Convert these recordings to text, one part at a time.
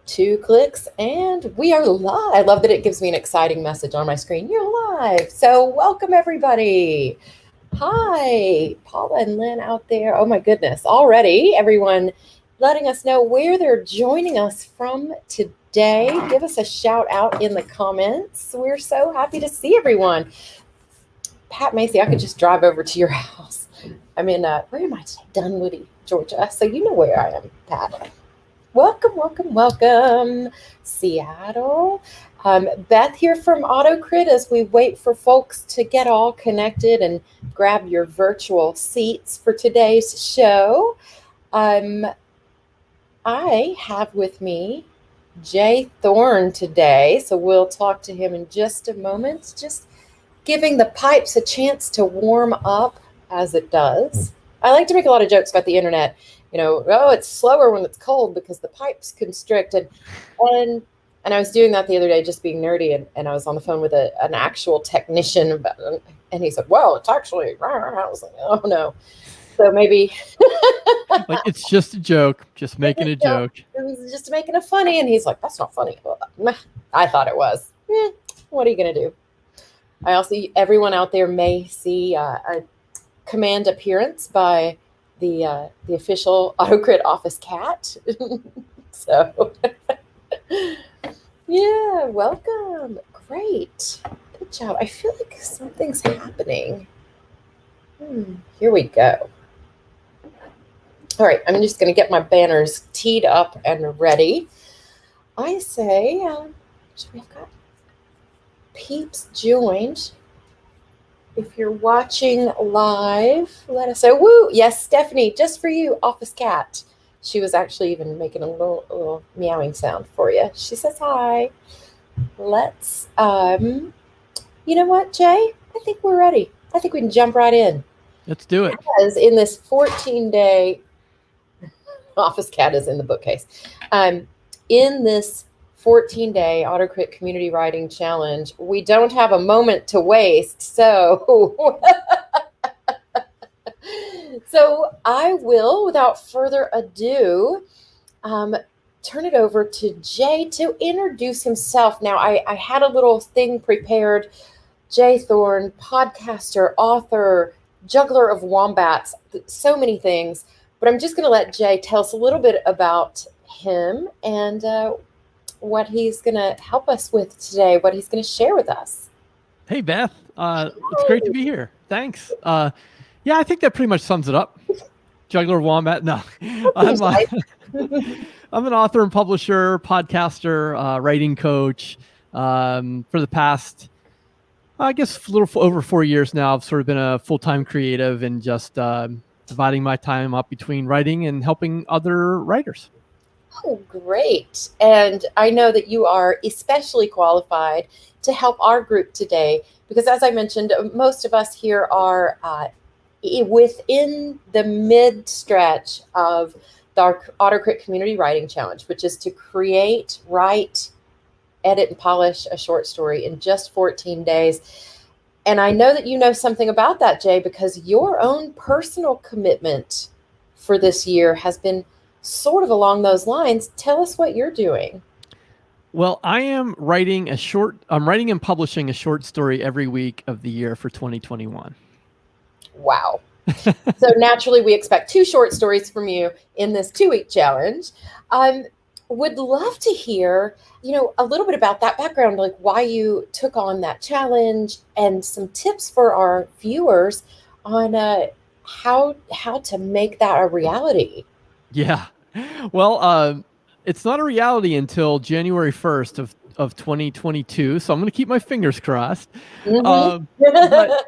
2 clicks, and we are live. I love that it gives me an exciting message on my screen. You're live. So welcome, everybody. Hi, Paula and Lynn out there. Oh, my goodness. Already, everyone letting us know where they're joining us from today. Give us a shout out in the comments. We're so happy to see everyone. Pat Macy, I could just drive over to your house. I'm in, where am I today? Dunwoody, Georgia. So you know where I am, Pat. Welcome, Seattle. Beth here from AutoCrit as we wait for folks to get all connected and grab your virtual seats for today's show. I have with me J Thorn today, so we'll talk to him in just a moment, just giving the pipes a chance to warm up as it does. I like to make a lot of jokes about the internet. You know, oh, it's slower when it's cold because the pipes constrict. And I was doing that the other day, just being nerdy. And I was on the phone with an actual technician. And he said, well, it's actually, I was like, oh, no. So maybe. Like, it's just a joke, just making a joke. It was just making it funny. And he's like, that's not funny. Well, I thought it was. What are you going to do? I also, everyone out there may see a command appearance by the official AutoCrit office cat. So, yeah, welcome. Great. Good job. I feel like something's happening. Here we go. All right, I'm just going to get my banners teed up and ready. I say, we've got peeps joined. If you're watching live, let us know. Woo! Yes, Stephanie, just for you, office cat. She was actually even making a little meowing sound for you. She says hi. Let's, you know what, Jay? I think we're ready. I think we can jump right in. Let's do it. Because in this 14-day, office cat is in the bookcase. In this 14-day AutoCrit Community Writing Challenge, we don't have a moment to waste. So, so I will, without further ado, turn it over to Jay to introduce himself. Now, I had a little thing prepared. J Thorn, podcaster, author, juggler of wombats, so many things. But I'm just going to let Jay tell us a little bit about him and what he's going to help us with today, what he's going to share with us. Hey, Beth. It's great to be here. Thanks. Yeah, I think that pretty much sums it up. Juggler wombat. No, I'm an author and publisher, podcaster, writing coach. For the past, I guess, a little over 4 years now, I've sort of been a full-time creative and just dividing my time up between writing and helping other writers. Oh, great. And I know that you are especially qualified to help our group today because, as I mentioned, most of us here are within the mid-stretch of the AutoCrit Community Writing Challenge, which is to create, write, edit, and polish a short story in just 14 days. And I know that you know something about that, Jay, because your own personal commitment for this year has been sort of along those lines. Tell us what you're doing. Well, I'm writing and publishing a short story every week of the year for 2021. Wow. So naturally, we expect 2 short stories from you in this 2-week challenge. Would love to hear, a little bit about that background, like why you took on that challenge and some tips for our viewers on how to make that a reality. Yeah. Well, it's not a reality until January 1st of 2022. So I'm going to keep my fingers crossed. But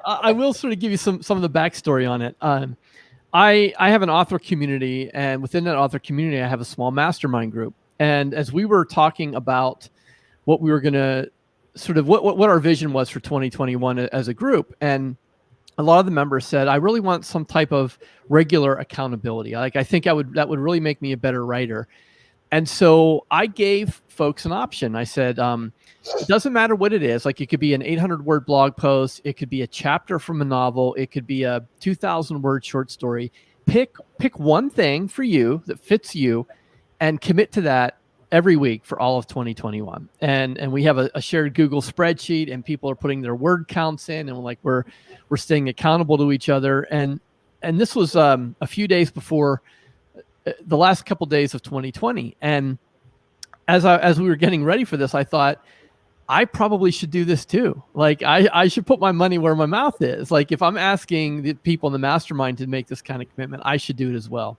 I will sort of give you some of the backstory on it. I have an author community, and within that author community, I have a small mastermind group. And as we were talking about what we were going to sort of what our vision was for 2021 as a group, and a lot of the members said, I really want some type of regular accountability. Like, I think that would really make me a better writer. And so I gave folks an option. I said, it doesn't matter what it is. Like, it could be an 800-word blog post. It could be a chapter from a novel. It could be a 2,000-word short story. Pick one thing for you that fits you and commit to that every week for all of 2021. And we have a shared Google spreadsheet, and people are putting their word counts in, and we're staying accountable to each other. And this was a few days before the last couple days of 2020. And as we were getting ready for this, I thought, I probably should do this too. Like I should put my money where my mouth is. Like if I'm asking the people in the mastermind to make this kind of commitment, I should do it as well.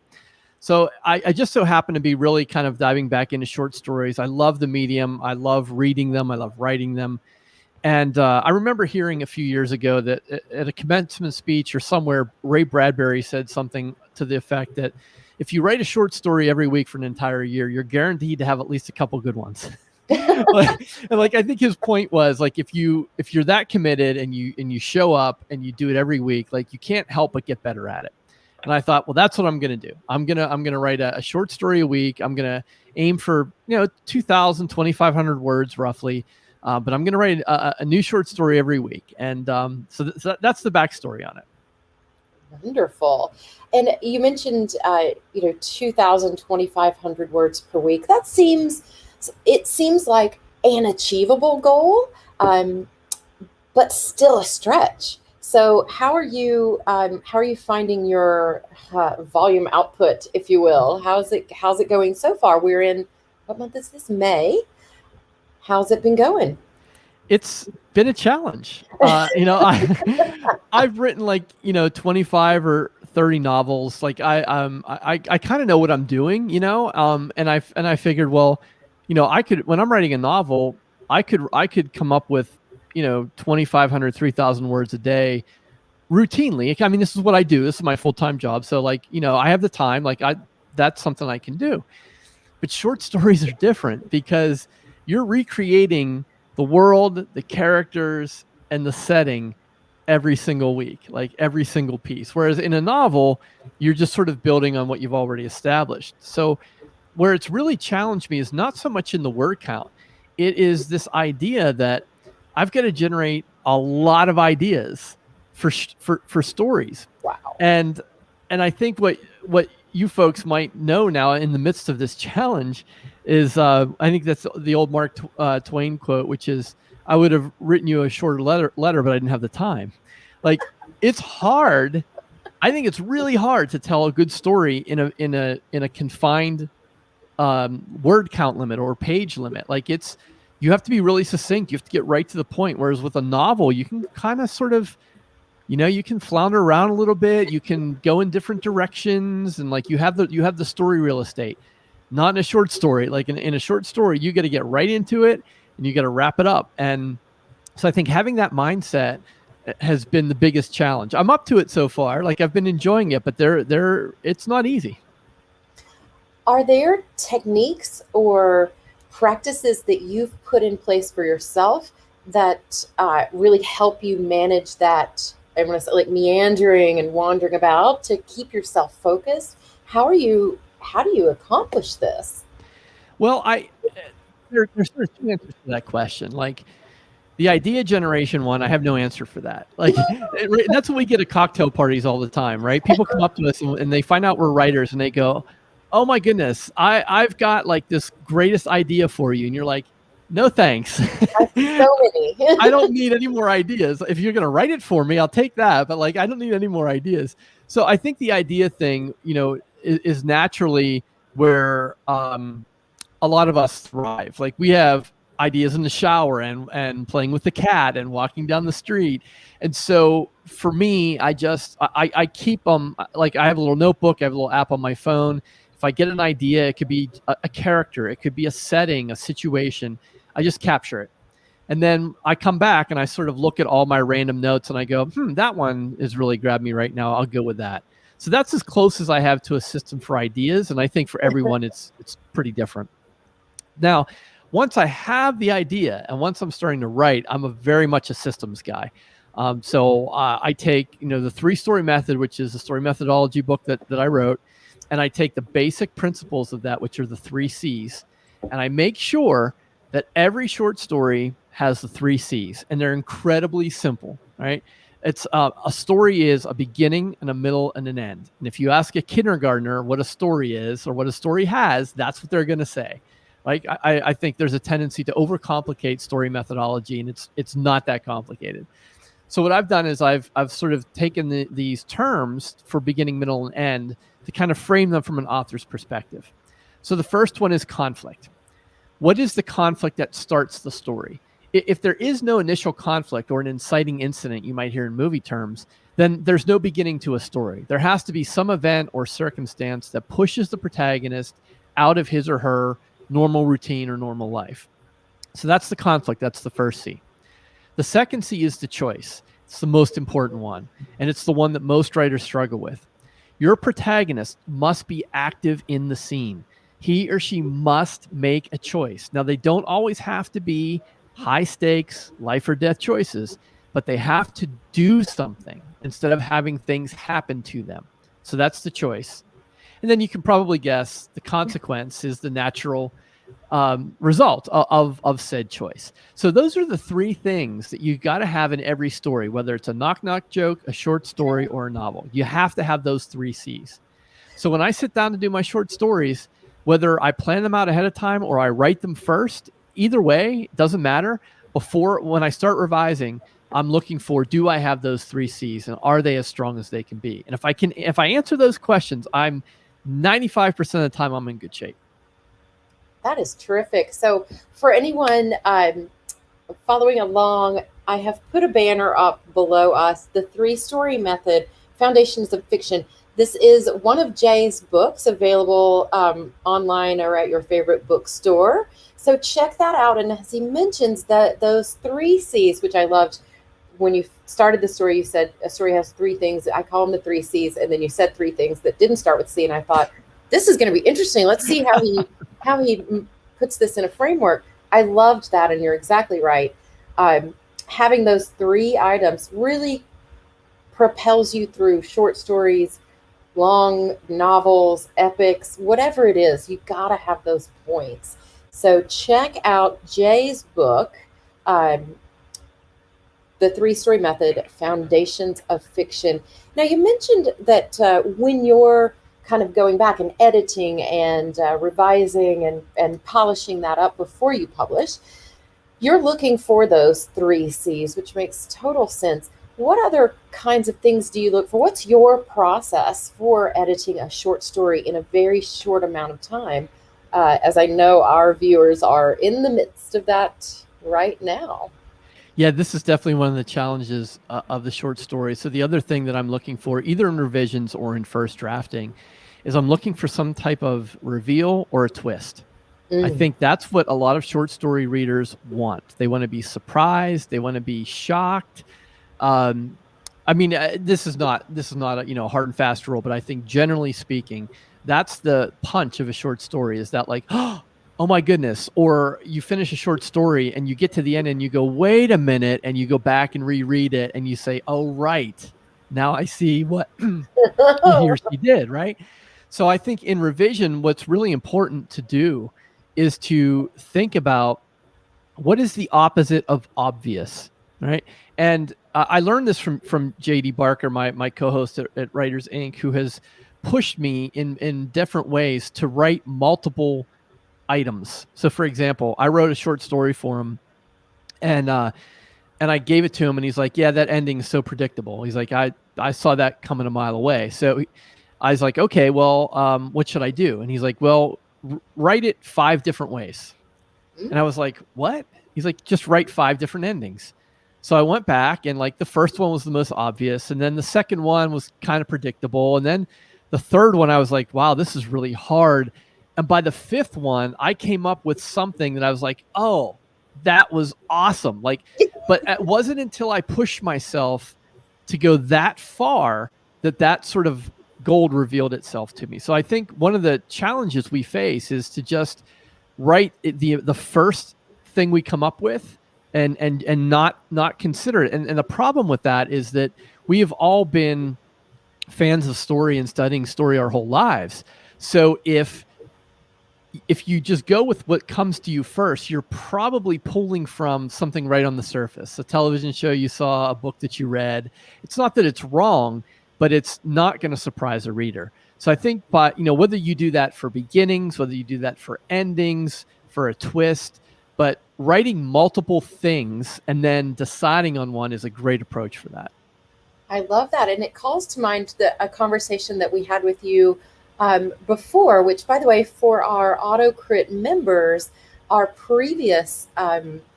So I just so happen to be really kind of diving back into short stories. I love the medium. I love reading them. I love writing them. And I remember hearing a few years ago that at a commencement speech or somewhere, Ray Bradbury said something to the effect that if you write a short story every week for an entire year, you're guaranteed to have at least a couple good ones. like I think his point was like if you're that committed and you show up and you do it every week, like you can't help but get better at it. And I thought, well, that's what I'm going to do. I'm going to write a short story a week. I'm going to aim for 2,000, 2,500 words roughly, but I'm going to write a new short story every week. And so that's the backstory on it. Wonderful. And you mentioned 2,000, 2,500 words per week. It seems like an achievable goal, but still a stretch. So how are you finding your volume output, if you will? How's it going so far? We're in, what month is this? May. How's it been going? It's been a challenge. I've written 25 or 30 novels. Like I kind of know what I'm doing, and I figured, well, I could, when I'm writing a novel, I could come up with, 2,500, 3,000 words a day routinely. I mean, this is what I do. This is my full-time job. So I have the time, that's something I can do. But short stories are different because you're recreating the world, the characters, and the setting every single week, like every single piece. Whereas in a novel, you're just sort of building on what you've already established. So where it's really challenged me is not so much in the word count. It is this idea that I've got to generate a lot of ideas for stories. Wow. And I think what you folks might know now in the midst of this challenge is I think that's the old Mark Twain quote, which is, I would have written you a shorter letter, but I didn't have the time. Like, it's hard. I think it's really hard to tell a good story in a confined word count limit or page limit. You have to be really succinct. You have to get right to the point. Whereas with a novel, you can kind of sort of, you can flounder around a little bit. You can go in different directions, and you have the story real estate. Not in a short story. Like in a short story, you got to get right into it and you got to wrap it up. And so I think having that mindset has been the biggest challenge. I'm up to it so far. I've been enjoying it, but it's not easy. Are there techniques or practices that you've put in place for yourself that really help you manage that, I want to say, meandering and wandering about to keep yourself focused? How do you accomplish this? Well, there's sort of two answers to that question. The idea generation one, I have no answer for that. That's what we get at cocktail parties all the time, right? People come up to us and they find out we're writers and they go, oh my goodness, I've got this greatest idea for you. And you're like, no, thanks. So many. I don't need any more ideas. If you're going to write it for me, I'll take that. But I don't need any more ideas. So I think the idea thing, is naturally where a lot of us thrive. We have ideas in the shower and playing with the cat and walking down the street. And so for me, I keep them, I have a little notebook, I have a little app on my phone. If I get an idea, it could be a character, it could be a setting, a situation. I just capture it. And then I come back and I sort of look at all my random notes and I go, that one is really grabbed me right now. I'll go with that. So that's as close as I have to a system for ideas. And I think for everyone, it's pretty different. Now, once I have the idea and once I'm starting to write, I'm very much a systems guy. So I take, the 3-story method, which is a story methodology book that I wrote, and I take the basic principles of that, which are the 3 C's, and I make sure that every short story has the 3 C's, and they're incredibly simple, right? It's a story is a beginning and a middle and an end. And if you ask a kindergartner what a story is or what a story has, that's what they're going to say. Like I think there's a tendency to overcomplicate story methodology, and it's not that complicated. So what I've done is I've sort of taken these terms for beginning, middle, and end to kind of frame them from an author's perspective. So the first one is conflict. What is the conflict that starts the story? If there is no initial conflict or an inciting incident you might hear in movie terms, then there's no beginning to a story. There has to be some event or circumstance that pushes the protagonist out of his or her normal routine or normal life. So that's the conflict. That's the first C. The second C is the choice. It's the most important one, and it's the one that most writers struggle with. Your protagonist must be active in the scene. He or she must make a choice. Now, they don't always have to be high stakes, life or death choices, but they have to do something instead of having things happen to them. So that's the choice. And then you can probably guess the consequence is the natural result of said choice. So those are the three things that you got to have in every story, whether it's a knock-knock joke, a short story, or a novel. You have to have those three C's. So when I sit down to do my short stories, whether I plan them out ahead of time or I write them first, either way, it doesn't matter. When I start revising, I'm looking for, do I have those three C's, and are they as strong as they can be? And if I answer those questions, I'm 95% of the time I'm in good shape. That is terrific. So for anyone following along, I have put a banner up below us, The 3-Story Method, Foundations of Fiction. This is one of Jay's books available online or at your favorite bookstore. So check that out. And as he mentions that those three C's, which I loved, when you started the story, you said a story has three things. I call them the three C's. And then you said three things that didn't start with C. And I thought, this is going to be interesting. Let's see how he puts this in a framework. I loved that. And you're exactly right. Having those three items really propels you through short stories, long novels, epics, whatever it is. You got to have those points. So check out Jay's book, The 3-Story Method, Foundations of Fiction. Now, you mentioned that when you're kind of going back and editing and revising and polishing that up before you publish, you're looking for those three C's, which makes total sense. What other kinds of things do you look for? What's your process for editing a short story in a very short amount of time? As I know our viewers are in the midst of that right now. Yeah, this is definitely one of the challenges of the short story. So the other thing that I'm looking for, either in revisions or in first drafting, is I'm looking for some type of reveal or a twist. I think that's what a lot of short story readers want. They want to be surprised. They want to be shocked. I mean, this is not a hard and fast rule, but I think generally speaking, that's the punch of a short story, is that like, oh my goodness. Or you finish a short story and you get to the end and you go, wait a minute, and you go back and reread it and you say, oh, right. Now I see what he or she did, right? So I think in revision, what's really important to do is to think about what is the opposite of obvious, right? And I learned this from J.D. Barker, my co-host at Writers Inc., who has pushed me in different ways to write multiple items. So, for example, I wrote a short story for him, and I gave it to him, and he's like, "Yeah, that ending is so predictable." He's like, "I saw that coming a mile away." So I was like, "Okay, well, what should I do?" And he's like, "Well, write it 5 different ways." And I was like, "What?" He's like, "Just write 5 different endings." So I went back, and like the first one was the most obvious, and then the second one was kind of predictable, and then the third one I was like, "Wow, this is really hard." And by the 5th one, I came up with something that I was like, "Oh, that was awesome." Like, but it wasn't until I pushed myself to go that far that sort of gold revealed itself to me. So I think one of the challenges we face is to just write the first thing we come up with and not consider it. And the problem with that is that we have all been fans of story and studying story our whole lives. So if you just go with what comes to you first, you're probably pulling from something right on the surface, a television show you saw, a book that you read. It's not that it's wrong, but it's not going to surprise a reader. So I think whether you do that for beginnings, whether you do that for endings, for a twist, but writing multiple things and then deciding on one is a great approach for that. I love that. And it calls to mind a conversation that we had with you before, which, by the way, for our AutoCrit members, our previous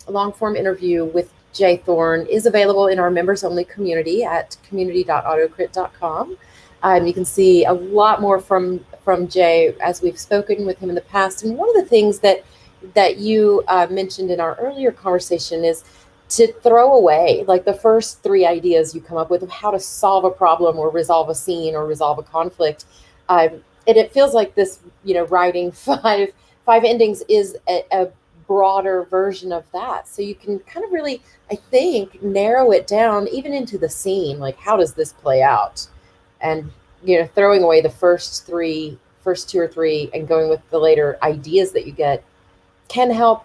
long form interview with J Thorn is available in our members only community at community.autocrit.com. You can see a lot more from Jay as we've spoken with him in the past. And one of the things that you mentioned in our earlier conversation is to throw away like the first 3 ideas you come up with of how to solve a problem or resolve a scene or resolve a conflict. And it feels like this, writing five endings is a broader version of that. So you can kind of really, I think, narrow it down even into the scene. Like, how does this play out? And, throwing away the first 2 or 3 and going with the later ideas that you get can help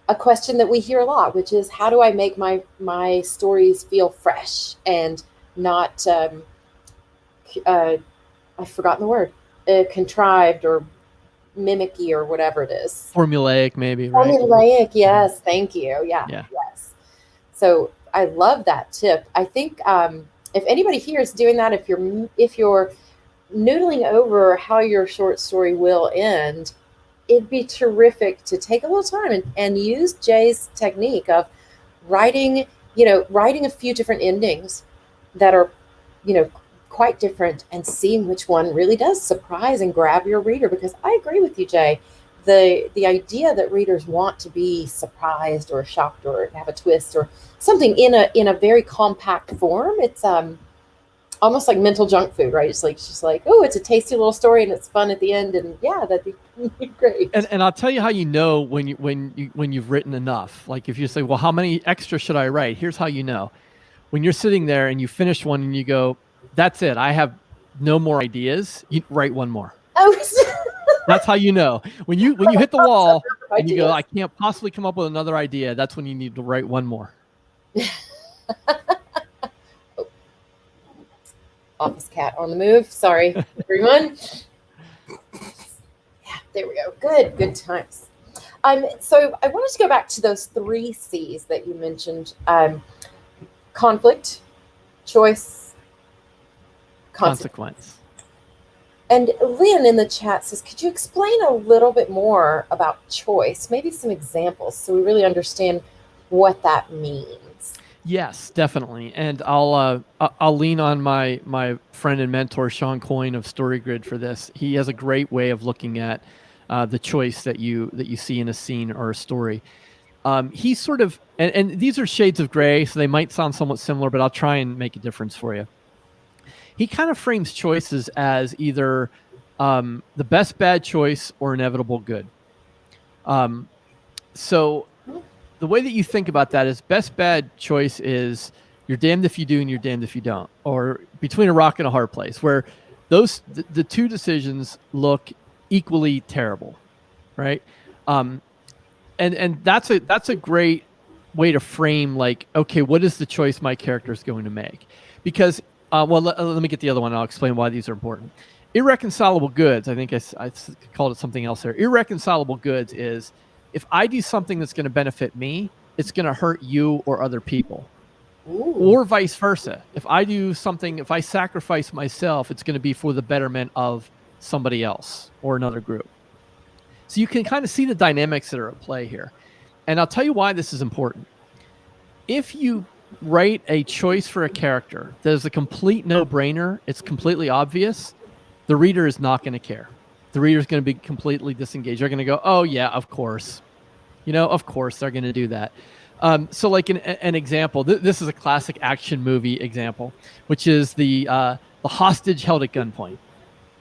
a question that we hear a lot, which is, how do I make my stories feel fresh and not, I've forgotten the word, contrived or mimicky or whatever it is. Formulaic, maybe, right? Formulaic, yes. Thank you. Yeah. Yes. So I love that tip. I think if anybody here is doing that, if you're noodling over how your short story will end, it'd be terrific to take a little time and use Jay's technique of writing a few different endings that are, quite different and seeing which one really does surprise and grab your reader. Because I agree with you, Jay. The idea that readers want to be surprised or shocked or have a twist or something in a very compact form, it's almost like mental junk food, right? It's just like, oh, it's a tasty little story and it's fun at the end, and yeah, that'd be great. And I'll tell you how you know when you've written enough. Like if you say, well, how many extra should I write? Here's how you know. When you're sitting there and you finish one and you go, that's it, I have no more ideas, you write one more. Oh, that's how you know. When you hit the wall and you go, I can't possibly come up with another idea, that's when you need to write one more. Office cat on the move. Sorry, everyone. Yeah, there we go. Good times. So I wanted to go back to those 3 C's that you mentioned: conflict, choice, consequence. And Lynn in the chat says, could you explain a little bit more about choice? Maybe some examples so we really understand what that means. Yes, definitely. And I'll lean on my friend and mentor, Sean Coyne of Story Grid for this. He has a great way of looking at the choice that you see in a scene or a story. He's sort of, and these are shades of gray, so they might sound somewhat similar, but I'll try and make a difference for you. He kind of frames choices as either the best bad choice or inevitable good. So the way that you think about that is best bad choice is you're damned if you do and you're damned if you don't, or between a rock and a hard place, where the 2 decisions look equally terrible, right? And that's a great way to frame, like, okay, what is the choice my character is going to make? Because let me get the other one. I'll explain why these are important. Irreconcilable goods, I think I called it something else there. Irreconcilable goods is if I do something that's going to benefit me, it's going to hurt you or other people. Ooh. Or vice versa. If I sacrifice myself, it's going to be for the betterment of somebody else or another group. So you can kind of see the dynamics that are at play here. And I'll tell you why this is important. If you write a choice for a character that is a complete no-brainer, it's completely obvious, the reader is not going to care. The reader is going to be completely disengaged. They're going to go, oh yeah, of course. Of course they're going to do that. So like an example, this is a classic action movie example, which is the hostage held at gunpoint,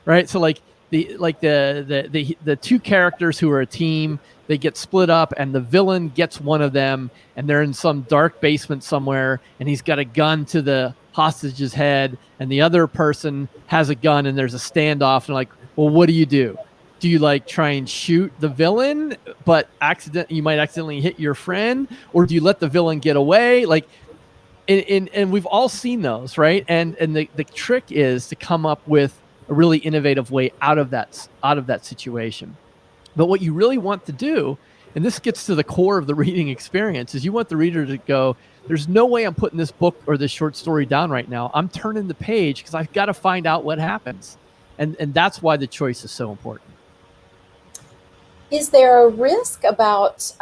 right? So like the 2 characters who are a team, they get split up and the villain gets one of them and they're in some dark basement somewhere and he's got a gun to the hostage's head and the other person has a gun and there's a standoff and like, well, what do? Do you like try and shoot the villain, but you might accidentally hit your friend, or do you let the villain get away? Like, and we've all seen those, right? And the trick is to come up with a really innovative way out of that situation. But what you really want to do And this gets to the core of the reading experience, is you want the reader to go, there's no way I'm putting this book or this short story down right now. I'm turning the page because I've got to find out what happens. And that's why the choice is so important. Is there a risk about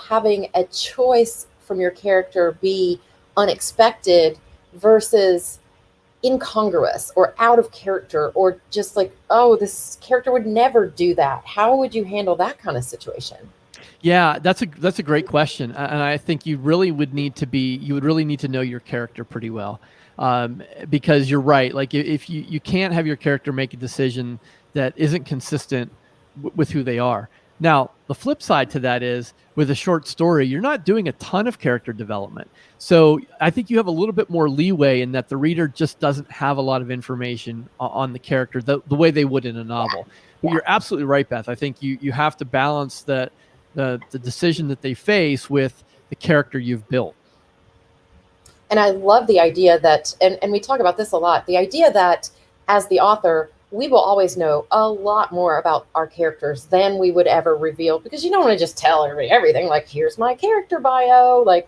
having a choice from your character be unexpected versus incongruous or out of character, or just like, oh, this character would never do that? How would you handle that kind of situation? Yeah, that's a great question, and I think you would really need to know your character pretty well, because you're right. Like if you can't have your character make a decision that isn't consistent with who they are. Now, the flip side to that is, with a short story, you're not doing a ton of character development. So I think you have a little bit more leeway in that the reader just doesn't have a lot of information on the character the way they would in a novel. But you're absolutely right, Beth. I think you have to balance the decision that they face with the character you've built. And I love the idea that, and we talk about this a lot, the idea that as the author, we will always know a lot more about our characters than we would ever reveal, because you don't want to just tell everybody everything. Like, here's my character bio. Like,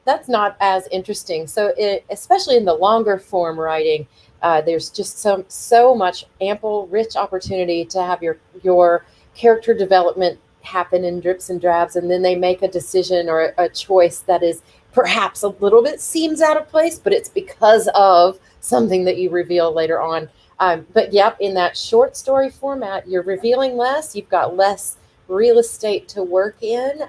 that's not as interesting. So especially in the longer form writing, there's just so much ample, rich opportunity to have your character development happen in drips and drabs, and then they make a decision or a choice that is perhaps a little bit seems out of place, but it's because of something that you reveal later on. But yep, in that short story format, you're revealing less. You've got less real estate to work in,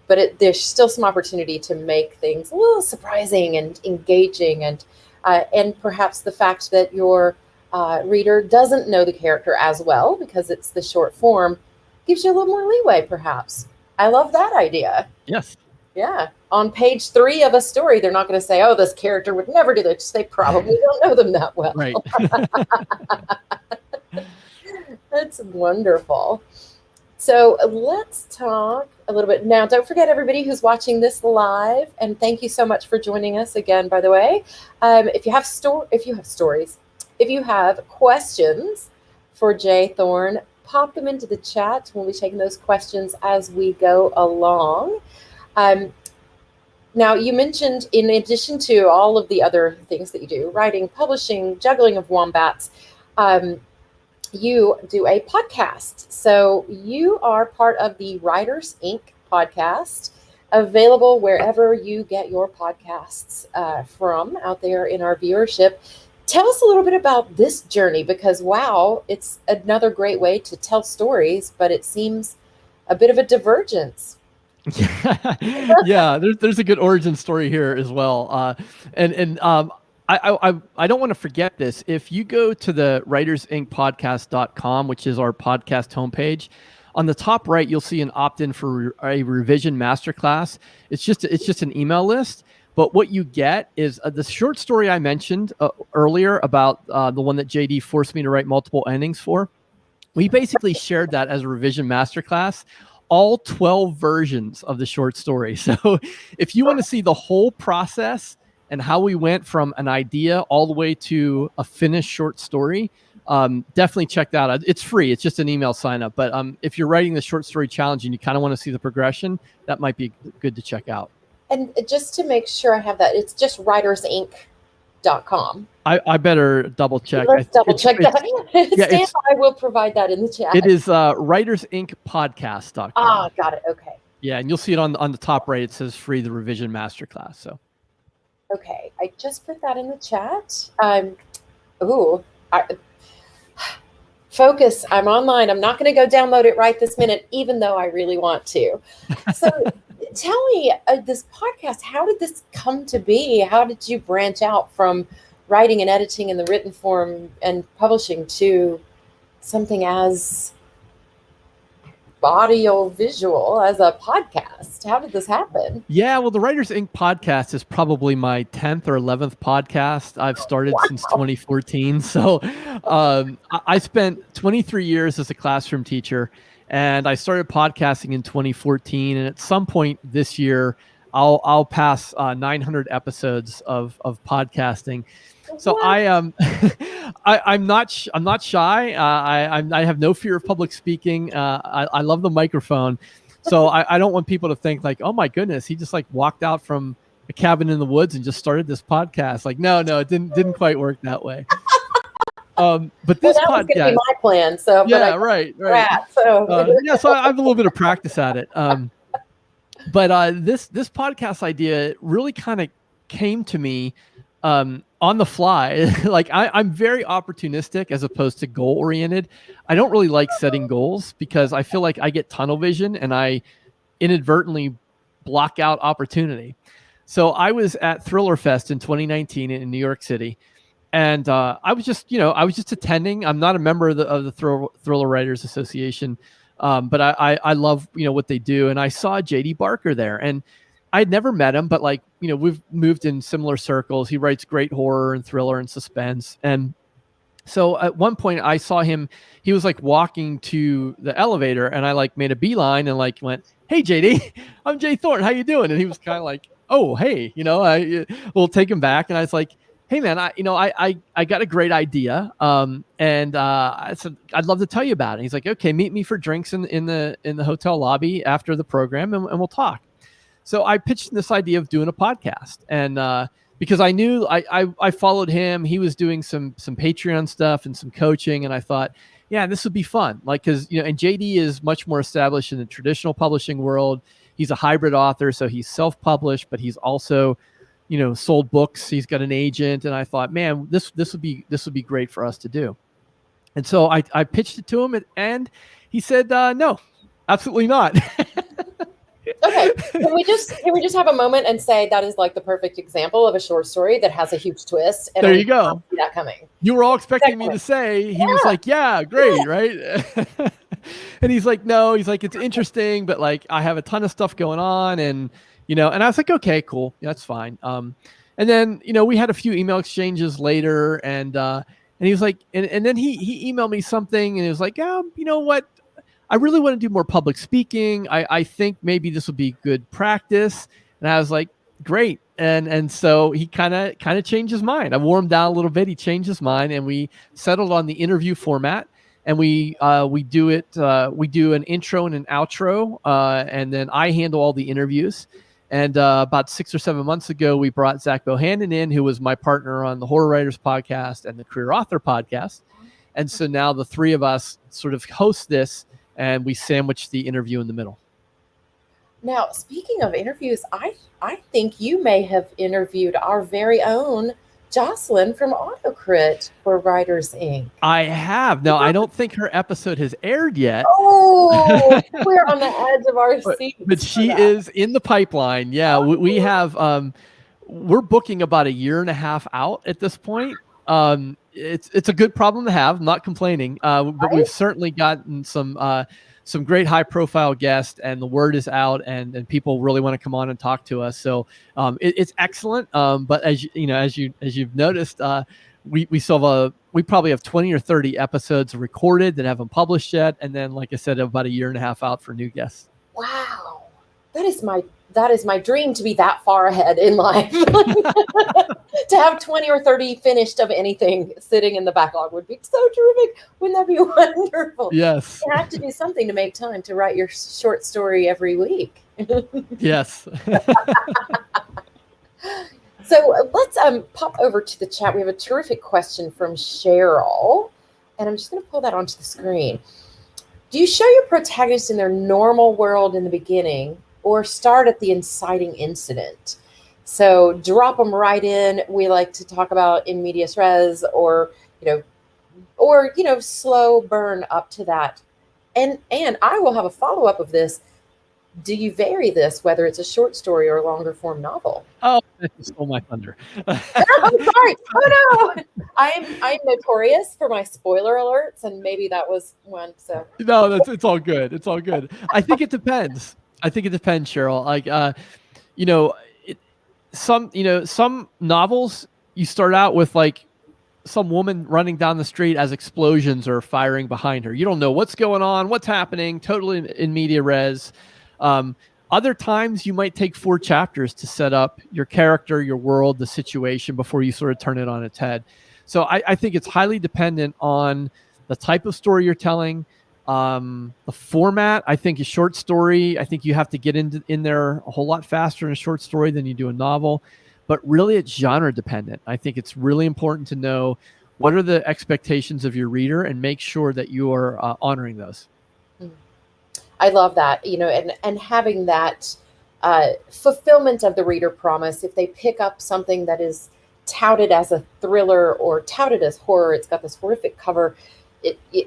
but there's still some opportunity to make things a little surprising and engaging, and perhaps the fact that your reader doesn't know the character as well because it's the short form gives you a little more leeway, perhaps. I love that idea. Yes. Yeah. On page 3 of a story, they're not going to say, oh, this character would never do this. They probably don't know them that well. Right. That's wonderful. So let's talk a little bit now. Don't forget, everybody who's watching this live, and thank you so much for joining us again, by the way. If you have stories, if you have questions for J Thorn, pop them into the chat. We'll be taking those questions as we go along. Now, you mentioned, in addition to all of the other things that you do, writing, publishing, juggling of wombats, you do a podcast. So you are part of the Writers Inc. podcast, available wherever you get your podcasts from out there in our viewership. Tell us a little bit about this journey, because, wow, it's another great way to tell stories, but it seems a bit of a divergence. Yeah, there's a good origin story here as well. I don't want to forget this. If you go to the writersincpodcast.com, which is our podcast homepage, on the top right, you'll see an opt-in for a revision masterclass. It's just an email list. But what you get is the short story I mentioned earlier about the one that JD forced me to write multiple endings for. We basically shared that as a revision masterclass, all 12 versions of the short story. So if you want to see the whole process and how we went from an idea all the way to a finished short story, definitely check that out. It's free. It's just an email sign up. But if you're writing the short story challenge and you kind of want to see the progression, that might be good to check out. And just to make sure I have that, it's just writersinc.com. I better double check. Let's double check that. Yeah, I will provide that in the chat. It is writersincpodcast.com. Ah, got it. Okay. Yeah, and you'll see it on the top right. It says free, the revision masterclass. So. Okay, I just put that in the chat. Focus. I'm online. I'm not going to go download it right this minute, even though I really want to. So tell me, this podcast, how did this come to be? How did you branch out from writing and editing in the written form and publishing to something as audio-visual as a podcast? How did this happen? Yeah, well, the Writers Inc. podcast is probably my 10th or 11th podcast I've started since 2014. So I spent 23 years as a classroom teacher, and I started podcasting in 2014. And at some point this year, I'll pass 900 episodes of podcasting. So I'm not shy. I have no fear of public speaking. I love the microphone. So I don't want people to think like, oh my goodness, he just like walked out from a cabin in the woods and just started this podcast. Like, no, it didn't quite work that way. But this that was going to be my plan. So yeah, right. So I have a little bit of practice at it. But this podcast idea really kind of came to me on the fly. Like I'm very opportunistic as opposed to goal oriented. I don't really like setting goals because I feel like I get tunnel vision and I inadvertently block out opportunity. So I was at Thriller Fest in 2019 in New York City. And I was just attending. I'm not a member of the Thriller Writers Association, but I love what they do. And I saw JD Barker there, and I'd never met him, but like we've moved in similar circles. He writes great horror and thriller and suspense. And so at one point I saw him. He was like walking to the elevator, and I like made a beeline and like went, "Hey JD, I'm J Thorn. How you doing?" And he was kind of like, "Oh hey, we'll take him back." And I was like, "Hey man, I got a great idea, and I said I'd love to tell you about it." He's like, "Okay, meet me for drinks in the hotel lobby after the program, and we'll talk." So I pitched this idea of doing a podcast, and because I knew I followed him, he was doing some Patreon stuff and some coaching, and I thought, yeah, this would be fun, like because and JD is much more established in the traditional publishing world. He's a hybrid author, so he's self-published, but he's also sold books. He's got an agent. And I thought, man, this would be great for us to do. And so I pitched it to him, and he said, no, absolutely not. Okay. Can we just have a moment and say that is like the perfect example of a short story that has a huge twist? And there you go. See that coming. You were all expecting me to say, he was like, yeah, great. Right. And he's like, no, he's like, it's interesting, but like, I have a ton of stuff going on, and and I was like, okay, cool. That's fine. And then, we had a few email exchanges later, and he was like, and then he emailed me something, and it was like, you know what? I really want to do more public speaking. I think maybe this would be good practice. And I was like, great. And so he kind of changed his mind. I wore him down a little bit. He changed his mind, and we settled on the interview format. And we do an intro and an outro, and then I handle all the interviews. And about 6 or 7 months ago, we brought Zach Bohannon in, who was my partner on the Horror Writers podcast and the Career Author podcast. And so now the three of us sort of host this, and we sandwich the interview in the middle. Now, speaking of interviews, I think you may have interviewed our very own Jocelyn from AutoCrit for Writers Inc. I have. No, I don't think her episode has aired yet. Oh, we're on the edge of our seats. But she is in the pipeline. Yeah, we have. We're booking about 1.5 years out at this point. It's a good problem to have. I'm not complaining. But we've certainly gotten some great high profile guests, and the word is out, and people really want to come on and talk to us. So it's excellent. But as you've noticed, we probably have 20 or 30 episodes recorded that haven't published yet. And then, like I said, about 1.5 years out for new guests. Wow. That is my dream, to be that far ahead in life. To have 20 or 30 finished of anything sitting in the backlog would be so terrific. Wouldn't that be wonderful? Yes. You have to do something to make time to write your short story every week. Yes. So let's pop over to the chat. We have a terrific question from Cheryl, and I'm just going to pull that onto the screen. Do you show your protagonists in their normal world in the beginning, or start at the inciting incident? So drop them right in. We like to talk about in medias res, or slow burn up to that. And I will have a follow-up of this. Do you vary this, whether it's a short story or a longer form novel? Oh, that just stole my thunder. I'm sorry. Oh no, I'm notorious for my spoiler alerts, and maybe that was one. So no, it's all good. It's all good. I think it depends. Cheryl. Like, some novels you start out with like some woman running down the street as explosions are firing behind her. You don't know what's going on, what's happening. Totally in media res. Other times you might take 4 chapters to set up your character, your world, the situation before you sort of turn it on its head. So I think it's highly dependent on the type of story you're telling, the format. I think a short story, I think you have to get in there a whole lot faster in a short story than you do a novel. But really, it's genre dependent. I think it's really important to know what are the expectations of your reader and make sure that you are honoring those. I love that, and having that fulfillment of the reader promise. If they pick up something that is touted as a thriller or touted as horror, it's got this horrific cover.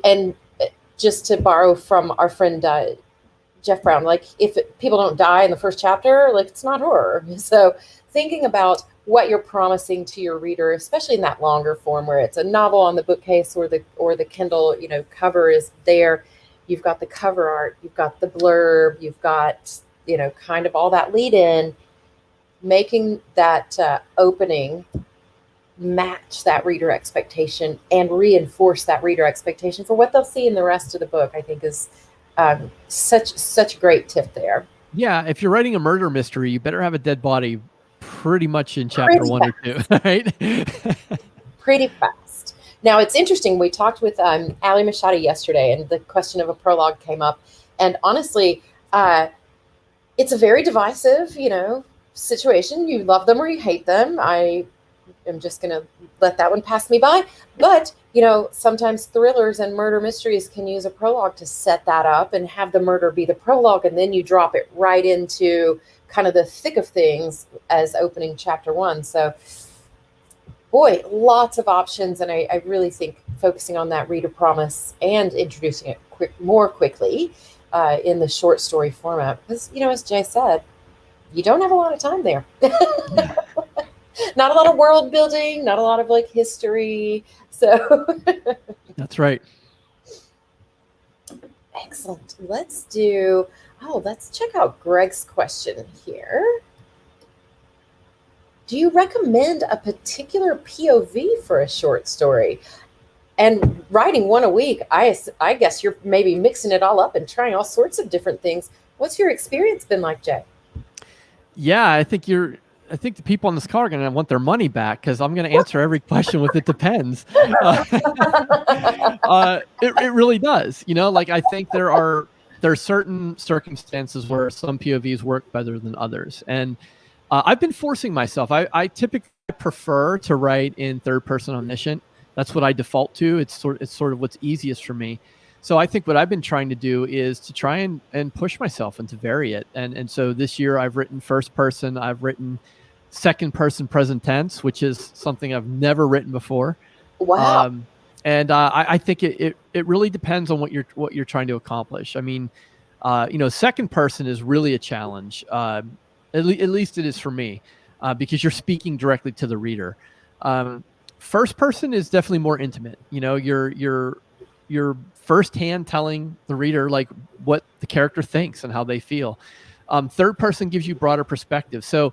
And just to borrow from our friend Jeff Brown, like if people don't die in the first chapter, like it's not horror. So thinking about what you're promising to your reader, especially in that longer form where it's a novel on the bookcase or the Kindle, cover is there. You've got the cover art, you've got the blurb, you've got, kind of all that lead in, making that opening match that reader expectation and reinforce that reader expectation for what they'll see in the rest of the book, I think is such a great tip there. Yeah, if you're writing a murder mystery, you better have a dead body pretty much in chapter 1 or 2, right? Pretty fast. Now, it's interesting. We talked with Ali Mashadi yesterday, and the question of a prologue came up. And honestly, it's a very divisive, situation. You love them or you hate them. I am just going to let that one pass me by. But, sometimes thrillers and murder mysteries can use a prologue to set that up and have the murder be the prologue. And then you drop it right into kind of the thick of things as opening chapter 1. So, boy, lots of options. And I really think focusing on that reader promise and introducing it more quickly in the short story format. Because, as Jay said, you don't have a lot of time there. Not a lot of world building, not a lot of history. So that's right. Excellent. Let's check out Greg's question here. Do you recommend a particular POV for a short story? And writing one a week, I guess you're maybe mixing it all up and trying all sorts of different things. What's your experience been like, Jay? Yeah, I think the people on this call are going to want their money back because I'm going to answer every question with "it depends." It really does. I think there are certain circumstances where some POVs work better than others, and I've been forcing myself. I typically prefer to write in third person omniscient. That's what I default to. It's sort of what's easiest for me. So I think what I've been trying to do is to try and push myself and to vary it. And so this year I've written first person, I've written second person present tense, which is something I've never written before. Wow. And I think it really depends on what you're trying to accomplish. I mean, second person is really a challenge. At least it is for me, because you're speaking directly to the reader. First person is definitely more intimate. You're firsthand telling the reader what the character thinks and how they feel. Third person gives you broader perspective. So,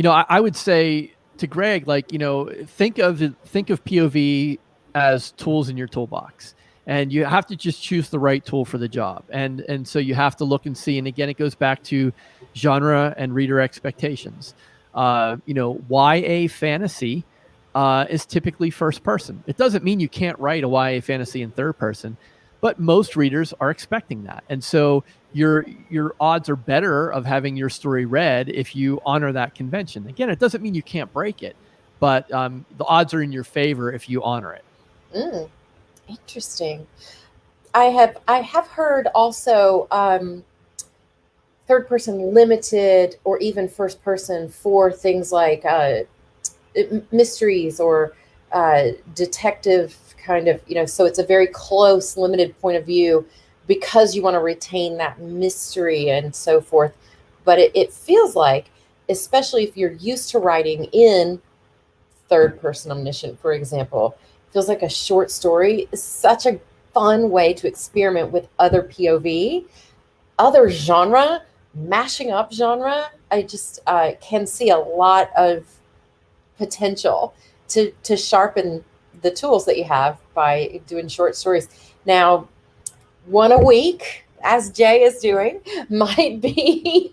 I would say to Greg, think of POV as tools in your toolbox, and you have to just choose the right tool for the job. And so you have to look and see. And again, it goes back to genre and reader expectations. YA fantasy is typically first person. It doesn't mean you can't write a YA fantasy in third person, but most readers are expecting that. And so your odds are better of having your story read if you honor that convention. Again, it doesn't mean you can't break it, but the odds are in your favor if you honor it. Interesting. I have heard also third person limited or even first person for things like mysteries or detective kind of, so it's a very close, limited point of view because you want to retain that mystery and so forth. But it feels like, especially if you're used to writing in third person omniscient, for example, feels like a short story is such a fun way to experiment with other POV, other genre, mashing up genre. I just can see a lot of potential to sharpen the tools that you have by doing short stories. Now, one a week, as Jay is doing, might be,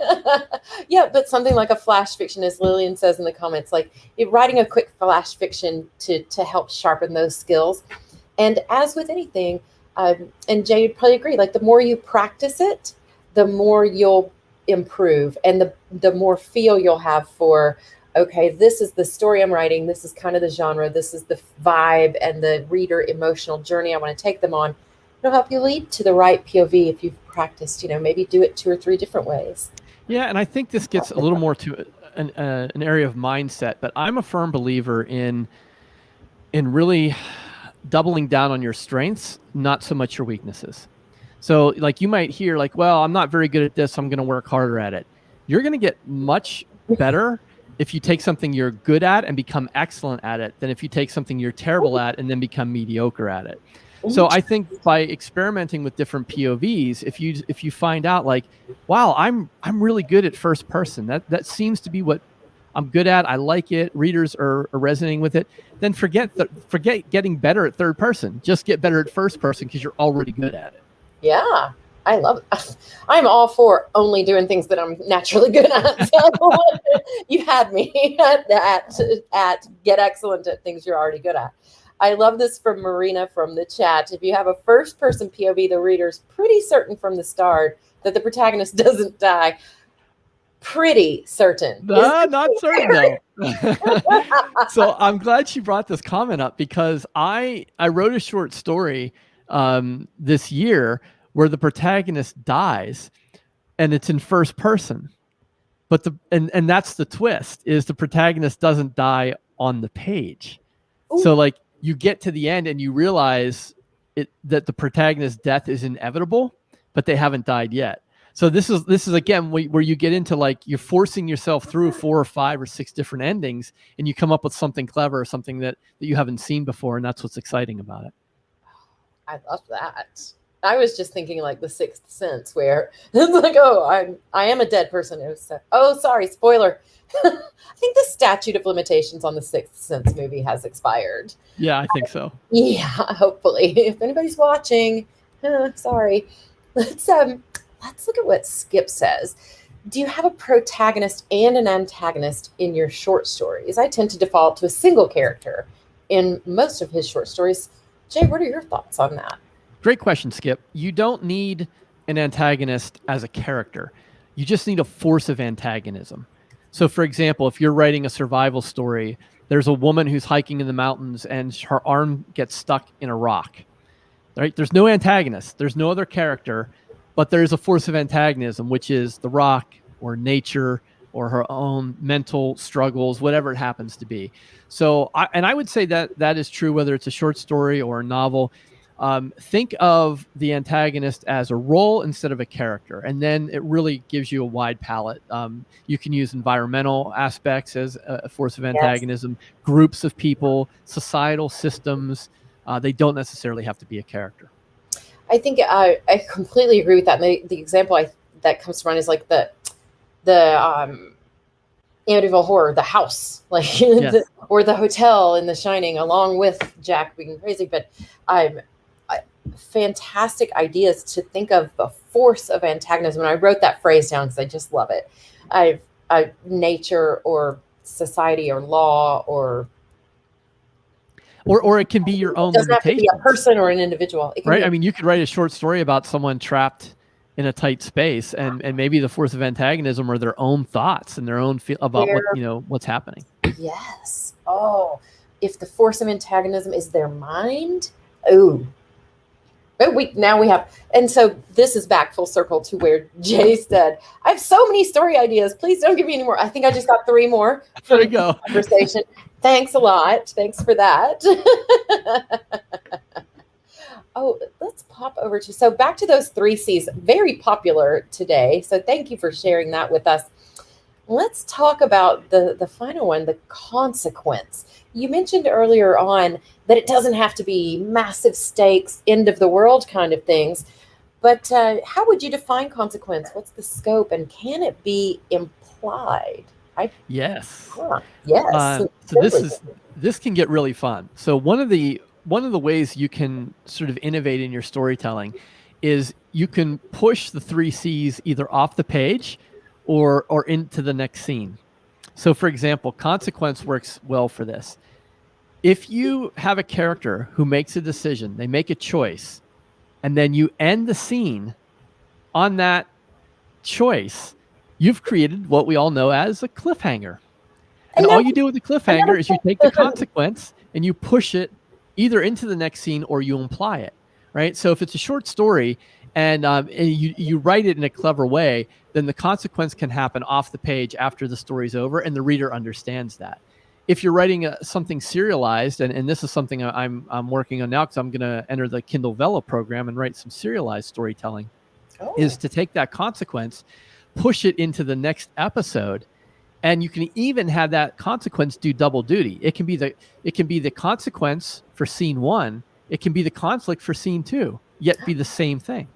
yeah, but something like a flash fiction, as Lillian says in the comments, like writing a quick flash fiction to help sharpen those skills. And as with anything, and Jay would probably agree, like the more you practice it, the more you'll improve, and the more feel you'll have for, okay, this is the story I'm writing, this is kind of the genre, this is the vibe and the reader emotional journey I want to take them on. It'll help you lead to the right POV if you've practiced, maybe do it 2 or 3 different ways. Yeah, and I think this gets a little more to an area of mindset, but I'm a firm believer in really doubling down on your strengths, not so much your weaknesses. So like you might hear like, well, I'm not very good at this, I'm going to work harder at it. You're going to get much better if you take something you're good at and become excellent at it than if you take something you're terrible at and then become mediocre at it. So I think by experimenting with different POVs, if you find out like, wow, I'm really good at first person. That seems to be what I'm good at. I like it. Readers are resonating with it. Then forget getting better at third person. Just get better at first person because you're already good at it. Yeah, I love it. I'm all for only doing things that I'm naturally good at. So you had me at get excellent at things you're already good at. I love this from Marina from the chat. If you have a first person POV, the reader's pretty certain from the start that the protagonist doesn't die. Pretty certain. Not certain though. So I'm glad she brought this comment up because I wrote a short story this year where the protagonist dies and it's in first person. But and that's the twist, is the protagonist doesn't die on the page. Ooh. So like you get to the end and you realize that the protagonist's death is inevitable, but they haven't died yet. So this is again where you get into like you're forcing yourself through 4 or 5 or 6 different endings and you come up with something clever, something that you haven't seen before, and that's what's exciting about it. I love that. I was just thinking like The Sixth Sense, where it's like, oh, I am a dead person. It was sorry, spoiler. I think the statute of limitations on the Sixth Sense movie has expired. Yeah, I think so. Yeah, hopefully. If anybody's watching, sorry. Let's look at what Skip says. Do you have a protagonist and an antagonist in your short stories? I tend to default to a single character in most of his short stories. Jay, what are your thoughts on that? Great question, Skip. You don't need an antagonist as a character. You just need a force of antagonism. So, for example, if you're writing a survival story, there's a woman who's hiking in the mountains and her arm gets stuck in a rock. Right? There's no antagonist. There's no other character, but there's a force of antagonism, which is the rock or nature or her own mental struggles, whatever it happens to be. So, I would say that is true whether it's a short story or a novel. Think of the antagonist as a role instead of a character, and then it really gives you a wide palette. You can use environmental aspects as a force of antagonism, yes. Groups of people, societal systems. They don't necessarily have to be a character. I think I completely agree with that. And the example that comes to mind is like the Amityville Horror, the house, like yes. Or the hotel in The Shining, along with Jack being crazy. But fantastic ideas to think of a force of antagonism. And I wrote that phrase down because I just love it. Nature or society or law or it can be your own limitation. It doesn't have to be a person or an individual. Right? I mean, you could write a short story about someone trapped in a tight space, and maybe the force of antagonism are their own thoughts and their own feel about what's happening. Yes. Oh, if the force of antagonism is their mind, oh, now we have, and so this is back full circle to where Jay said, I have so many story ideas. Please don't give me any more. I think I just got 3 more. There you go. Conversation. Thanks a lot. Thanks for that. Oh, let's pop over to, so back to those 3 C's, very popular today. So thank you for sharing that with us. Let's talk about the final one, the consequence. You mentioned earlier on that it doesn't have to be massive stakes, end of the world kind of things. But how would you define consequence? What's the scope? And can it be implied? Yes. Yes. So this can get really fun. So one of the ways you can sort of innovate in your storytelling is you can push the 3 C's either off the page or into the next scene. So for example, consequence works well for this. If you have a character who makes a decision, they make a choice, and then you end the scene on that choice, you've created what we all know as a cliffhanger. And all you do with the cliffhanger is you take the consequence and you push it either into the next scene or you imply it, right? So if it's a short story and you write it in a clever way, then the consequence can happen off the page after the story's over, and the reader understands that. If you're writing something serialized, and this is something I'm working on now because I'm going to enter the Kindle Vella program and write some serialized storytelling, is to take that consequence, push it into the next episode, and you can even have that consequence do double duty. It can be the consequence for scene 1. It can be the conflict for scene 2, yet be the same thing.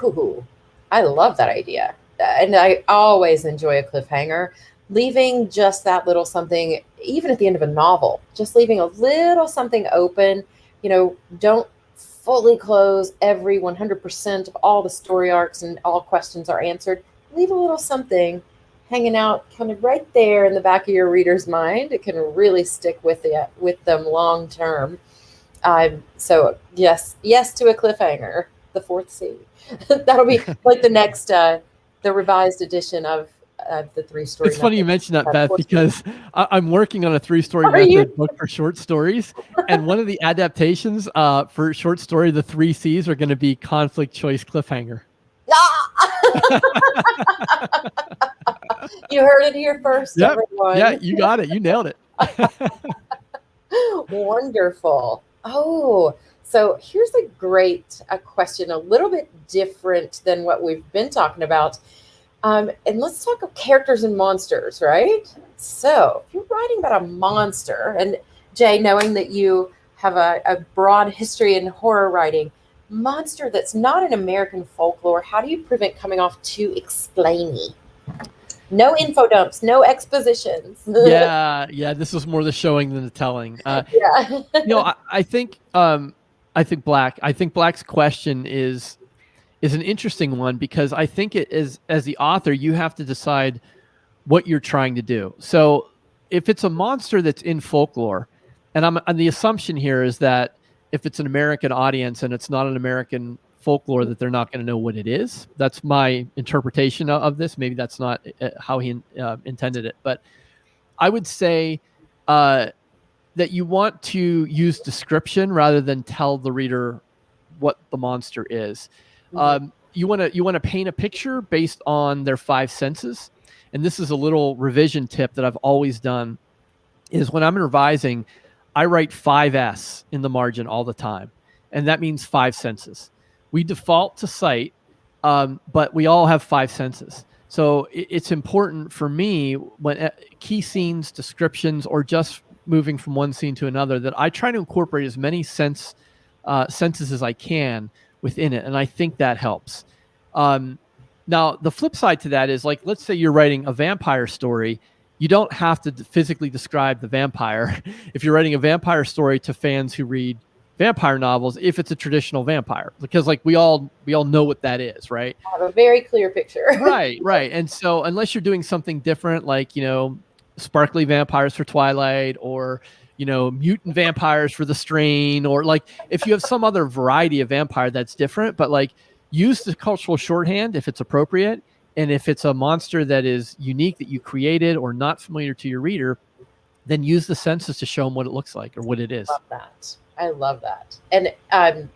Ooh, I love that idea. And I always enjoy a cliffhanger. Leaving just that little something, even at the end of a novel, just leaving a little something open. Don't fully close every 100% of all the story arcs and all questions are answered. Leave a little something hanging out kind of right there in the back of your reader's mind. It can really stick with them long term. So yes to a cliffhanger, the 4th C. That'll be like the next, the revised edition of the 3-story. It's funny you mentioned that, Beth, because I'm working on a 3-story method book for short stories. And one of the adaptations for short story, the 3 C's are going to be conflict, choice, cliffhanger. You heard it here first, everyone. Yeah, you got it. You nailed it. Wonderful. Oh, so here's a question, a little bit different than what we've been talking about. And let's talk of characters and monsters, right? So if you're writing about a monster, and Jay, knowing that you have a broad history in horror writing, monster that's not in American folklore, how do you prevent coming off too explainy? No info dumps, no expositions. Yeah. This is more the showing than the telling. I think Black's question is an interesting one, because I think it is, as the author, you have to decide what you're trying to do. So if it's a monster that's in folklore, and the assumption here is that if it's an American audience and it's not an American folklore, that they're not going to know what it is. That's my interpretation of this. Maybe that's not how he intended it. But I would say that you want to use description rather than tell the reader what the monster is. You want to paint a picture based on their 5 senses. And this is a little revision tip that I've always done, is when I'm revising, I write 5S in the margin all the time. And that means 5 senses. We default to sight, but we all have 5 senses. So it's important for me when key scenes, descriptions, or just moving from one scene to another, that I try to incorporate as many senses as I can within it. And I think that helps. Now, the flip side to that is, like, let's say you're writing a vampire story. You don't have to physically describe the vampire if you're writing a vampire story to fans who read vampire novels, if it's a traditional vampire, because we all know what that is, right? I have a very clear picture. Right. And so unless you're doing something different, like, sparkly vampires for Twilight, or, mutant vampires for The Strain, or if you have some other variety of vampire that's different, but use the cultural shorthand if it's appropriate. And if it's a monster that is unique, that you created or not familiar to your reader, then use the senses to show them what it looks like or what it is. I love that. And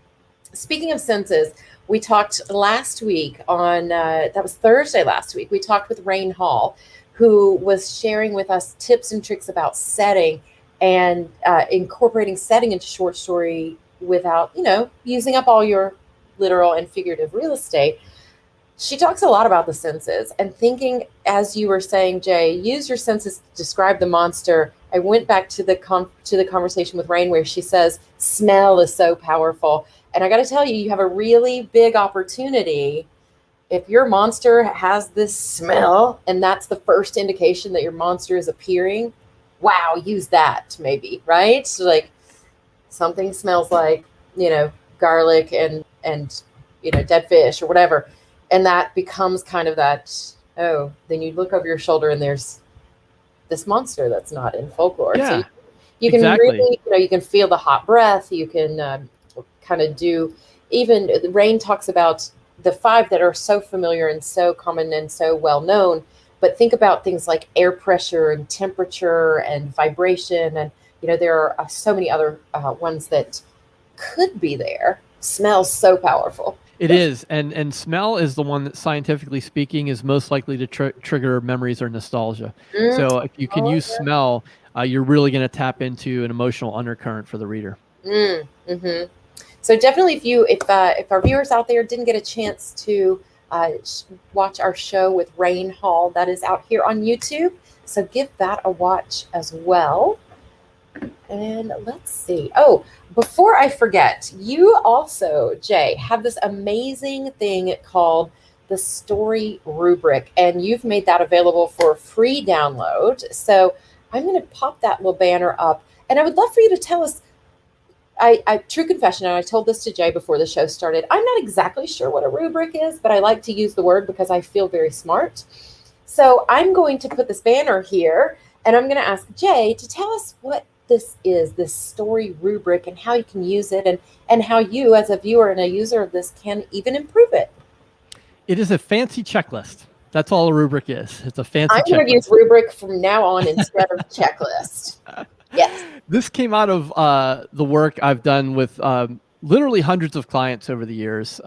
speaking of senses, we talked last week on, that was Thursday last week, we talked with Rain Hall, who was sharing with us tips and tricks about setting and incorporating setting into short story without, using up all your literal and figurative real estate. She talks a lot about the senses and thinking, as you were saying, Jay, use your senses to describe the monster. I went back to the conversation with Rain where she says, smell is so powerful. And I got to tell you, you have a really big opportunity. If your monster has this smell, and that's the first indication that your monster is appearing, wow, use that maybe, right? So something smells like, garlic and and dead fish or whatever, and that becomes kind of that. Oh, then you look over your shoulder and there's this monster that's not in folklore. Yeah, so you can exactly. really, you can feel the hot breath. You can kind of do, even Rain talks about the 5 that are so familiar and so common and so well known. But think about things like air pressure and temperature and vibration. And, there are so many other ones that could be there. Smell's so powerful. It is. And smell is the one that, scientifically speaking, is most likely to trigger memories or nostalgia. So if you can use smell, you're really going to tap into an emotional undercurrent for the reader. Mm-hmm. So definitely, if our viewers out there didn't get a chance to watch our show with Rain Hall, that is out here on YouTube. So give that a watch as well. And let's see. Oh, before I forget, you also, Jay, have this amazing thing called the Story Rubric, and you've made that available for free download. So I'm going to pop that little banner up, and I would love for you to tell us. True confession, and I told this to Jay before the show started, I'm not exactly sure what a rubric is, but I like to use the word because I feel very smart. So I'm going to put this banner here, and I'm going to ask Jay to tell us what this is, this Story Rubric, and how you can use it, and how you, as a viewer and a user of this, can even improve it. It is a fancy checklist. That's all a rubric is. It's a fancy checklist. I'm going to use rubric from now on instead of checklist. Yes. This came out of the work I've done with literally hundreds of clients over the years,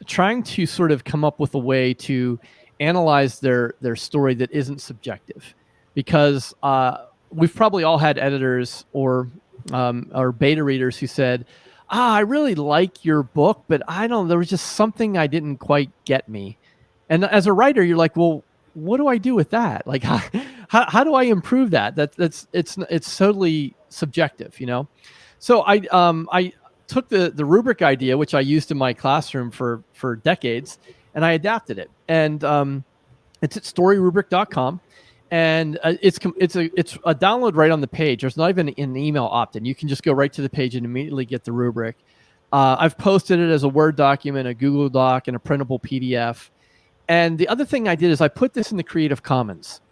trying to sort of come up with a way to analyze their story that isn't subjective. Because we've probably all had editors or beta readers who said, I really like your book, but I don't know, there was just something I didn't quite get me. And as a writer, you're like, well, what do I do with that? Like, how do I improve that? It's totally subjective, So I took the rubric idea, which I used in my classroom for decades, and I adapted it. And it's at storyrubric.com. And it's a download right on the page. There's not even an email opt-in. You can just go right to the page and immediately get the rubric. I've posted it as a Word document, a Google Doc, and a printable PDF. And the other thing I did is I put this in the Creative Commons.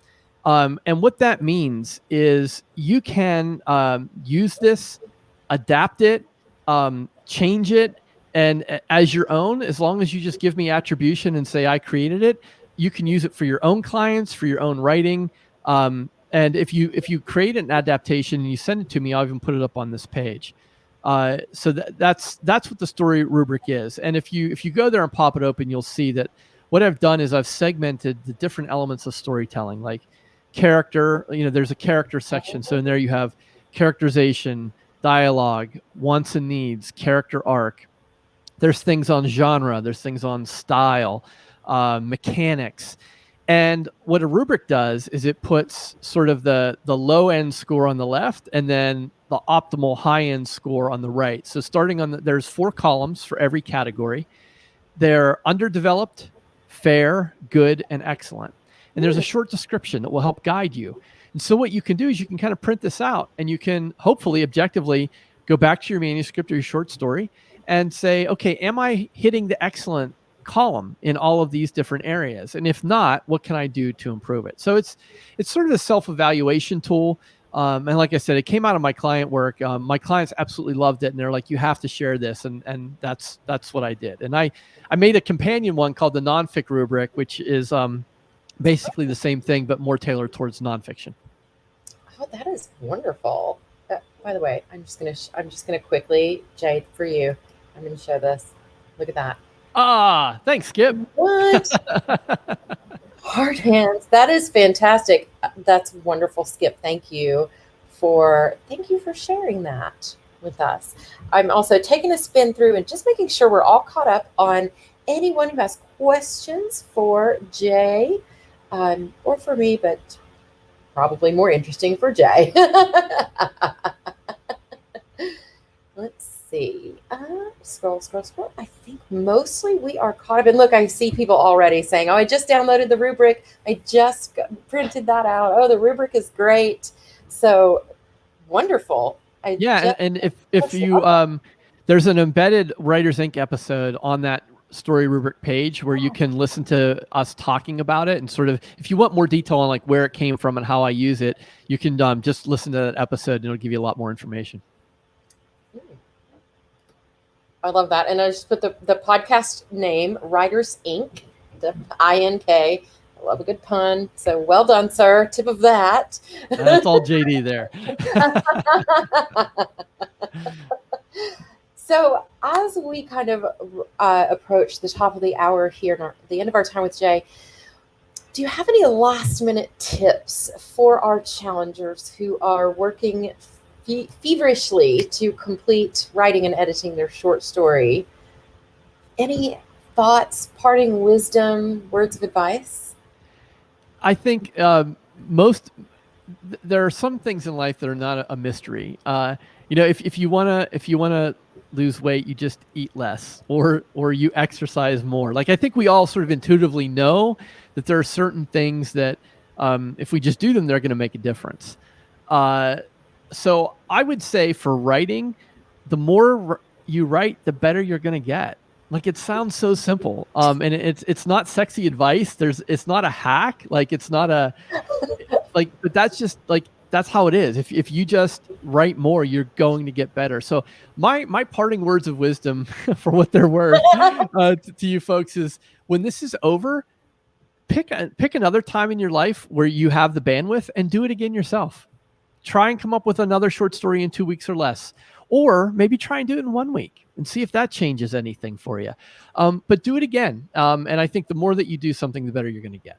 And what that means is you can use this, adapt it, change it, and as your own, as long as you just give me attribution and say I created it. You can use it for your own clients, for your own writing. And if you create an adaptation and you send it to me, I'll even put it up on this page. So that's what the Story Rubric is. And if you go there and pop it open, you'll see that what I've done is I've segmented the different elements of storytelling, like character. There's a character section. So in there you have characterization, dialogue, wants and needs, character arc. There's things on genre. There's things on style. Mechanics. And what a rubric does is it puts sort of the low end score on the left and then the optimal high end score on the right. So starting on there's 4 columns for every category. They're underdeveloped, fair, good, and excellent. And there's a short description that will help guide you. And so what you can do is you can kind of print this out, and you can hopefully objectively go back to your manuscript or your short story and say, okay, am I hitting the excellent column in all of these different areas? And if not, what can I do to improve it? So it's sort of a self-evaluation tool. And like I said, it came out of my client work. My clients absolutely loved it, and they're like, you have to share this. And that's what I did. And I made a companion one called the Nonfic Rubric, which is basically the same thing, but more tailored towards nonfiction. Oh, that is wonderful. By the way, I'm just gonna quickly, Jade, for you, I'm gonna show this. Look at that. Ah, thanks, Skip. What? Hard hands. That is fantastic. That's wonderful, Skip. Thank you for sharing that with us. I'm also taking a spin through and just making sure we're all caught up on anyone who has questions for Jay, or for me, but probably more interesting for Jay. Let's see. Scroll. I think mostly we are caught up. And look, I see people already saying, oh, I just downloaded the rubric. I just printed that out. Oh, the rubric is great. So wonderful. And if you There's an embedded Writers Inc. episode on that Story Rubric page where you can listen to us talking about it, and sort of, if you want more detail on like where it came from and how I use it, you can just listen to that episode and it'll give you a lot more information. I love that. And I just put the podcast name, Writers Inc., the INK. I love a good pun. So well done, sir. Tip of that. That's all JD there. So as we kind of approach the top of the hour here, the end of our time with Jay, do you have any last minute tips for our challengers who are working feverishly to complete writing and editing their short story? Any thoughts, parting wisdom, words of advice? I think there are some things in life that are not a mystery. If you wanna lose weight, you just eat less, or you exercise more. Like, I think we all sort of intuitively know that there are certain things that if we just do them, they're going to make a difference. So I would say for writing, the more you write, the better you're going to get. Like, it sounds so simple, and it's not sexy advice. It's not a hack. Like, it's not a like, but that's just like, that's how it is. If you just write more, you're going to get better. So my parting words of wisdom, for what they're worth, to you folks, is when this is over, pick another time in your life where you have the bandwidth and do it again yourself. Try and come up with another short story in 2 weeks or less, or maybe try and do it in 1 week and see if that changes anything for you. But do it again. And I think the more that you do something, the better you're going to get.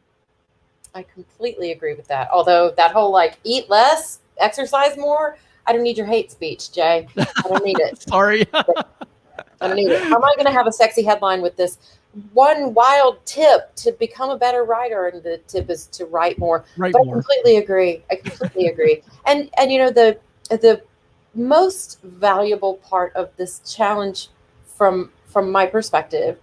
I completely agree with that. Although that whole like eat less, exercise more, I don't need your hate speech, Jay. I don't need it. Sorry. I don't need it. How am I going to have a sexy headline with this one wild tip to become a better writer? And the tip is to write more. I completely agree. And the most valuable part of this challenge from my perspective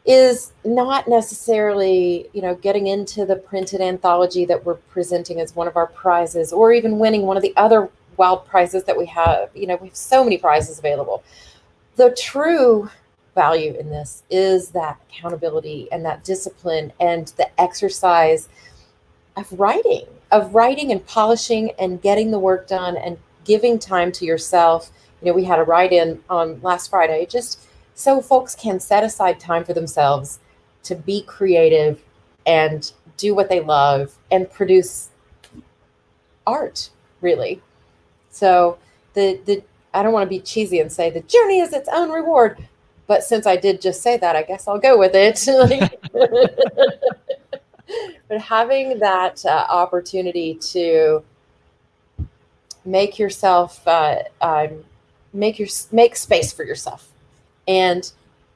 is not necessarily, getting into the printed anthology that we're presenting as one of our prizes, or even winning one of the other wild prizes that we have. We have so many prizes available. The true value in this is that accountability and that discipline and the exercise of writing and polishing and getting the work done and giving time to yourself. We had a write-in on last Friday, just so folks can set aside time for themselves to be creative and do what they love and produce art, really. So I don't want to be cheesy and say the journey is its own reward, but since I did just say that, I guess I'll go with it. But having that opportunity to make yourself, make space for yourself, and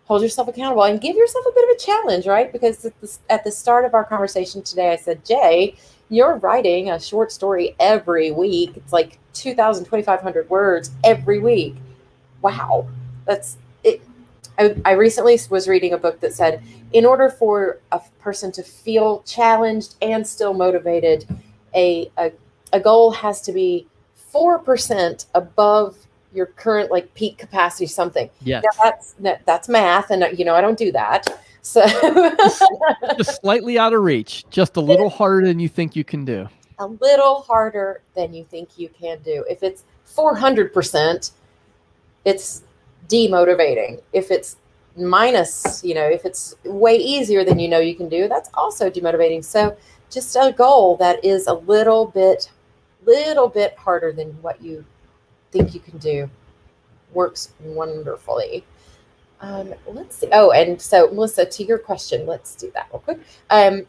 hold yourself accountable and give yourself a bit of a challenge, right? Because at the start of our conversation today, I said, Jay, you're writing a short story every week. It's like 2,000, 2,500 words every week. Wow. That's it. I recently was reading a book that said, in order for a person to feel challenged and still motivated, a goal has to be 4% above your current peak capacity, something. Yes. Now that's math, and I don't do that. So just slightly out of reach, just a little harder than you think you can do. A little harder than you think you can do. If it's 400%, it's demotivating. If it's minus, if it's way easier than you can do, that's also demotivating. So just a goal that is a little bit harder than what you think you can do works wonderfully. Let's see. Oh, and so Melissa, to your question, let's do that real quick.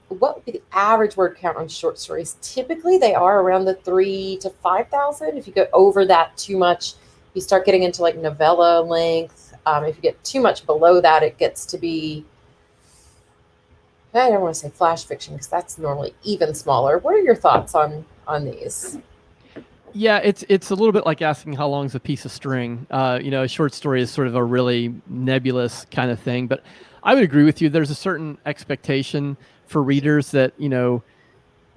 What would be the average word count on short stories? Typically, they are around the 3,000 to 5,000. If you go over that too much, you start getting into novella length. If you get too much below that, it gets to be, I don't want to say flash fiction because that's normally even smaller. What are your thoughts on these? Yeah, it's a little bit like asking how long is a piece of string. A short story is sort of a really nebulous kind of thing. But I would agree with you. There's a certain expectation for readers that,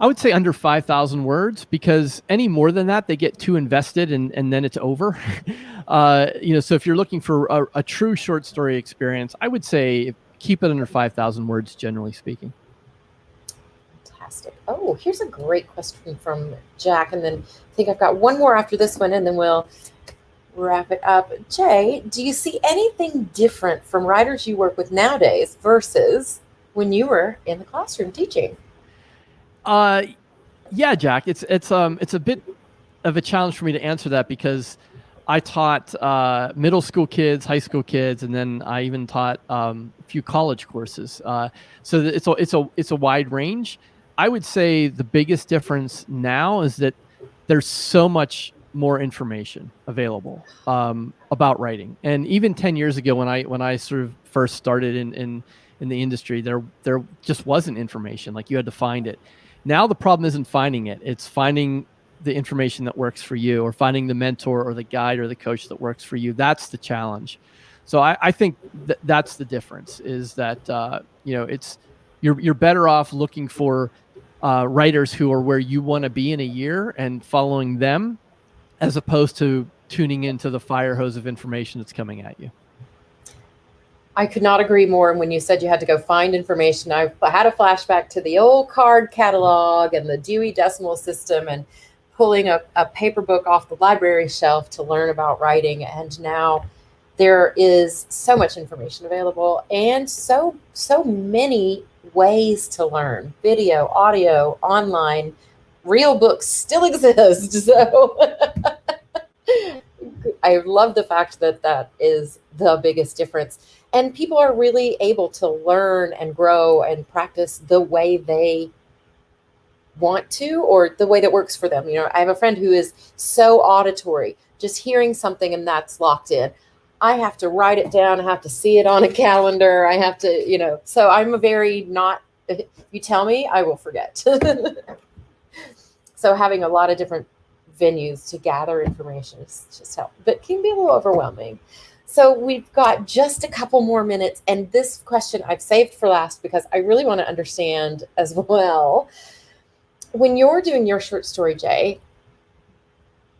I would say under 5,000 words, because any more than that, they get too invested and then it's over. So if you're looking for a true short story experience, I would say keep it under 5,000 words, generally speaking. Fantastic. Oh, here's a great question from Jack. And then I think I've got one more after this one, and then we'll wrap it up. Jay, do you see anything different from writers you work with nowadays versus when you were in the classroom teaching? Yeah, Jack, it's a bit of a challenge for me to answer that because I taught middle school kids, high school kids, and then I even taught a few college courses. So it's a wide range. I would say the biggest difference now is that there's so much more information available about writing. And even 10 years ago, when I sort of first started in the industry, there just wasn't information. Like, you had to find it. Now the problem isn't finding it; it's finding the information that works for you, or finding the mentor or the guide or the coach that works for you. That's the challenge. So I think that's the difference, is that it's you're better off looking for writers who are where you want to be in a year and following them, as opposed to tuning into the fire hose of information that's coming at you. I could not agree more. And when you said you had to go find information, I had a flashback to the old card catalog and the Dewey Decimal System, and pulling a paper book off the library shelf to learn about writing. And now there is so much information available, and so many ways to learn: video, audio, online. Real books still exist. So I love the fact that that is the biggest difference. And people are really able to learn and grow and practice the way they want to, or the way that works for them. I have a friend who is so auditory, just hearing something and that's locked in. I have to write it down. I have to see it on a calendar. I have to, so I'm a very not, if you tell me, I will forget. So having a lot of different venues to gather information is just help, but can be a little overwhelming. So we've got just a couple more minutes, and this question I've saved for last because I really want to understand as well. When you're doing your short story, Jay,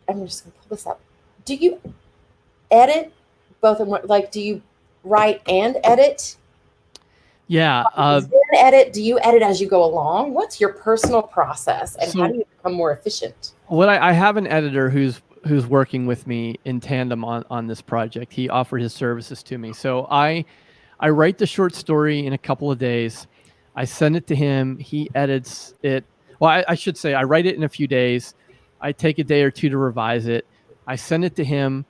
I'm just going to pull this up. Do you edit both? Like, do you write and edit? Yeah. Do you edit as you go along? What's your personal process, and how do you become more efficient? Well, I have an editor who's working with me in tandem on this project. He offered his services to me. So I write the short story in a couple of days. I send it to him. He edits it. Well, I should say I write it in a few days. I take a day or two to revise it. I send it to him.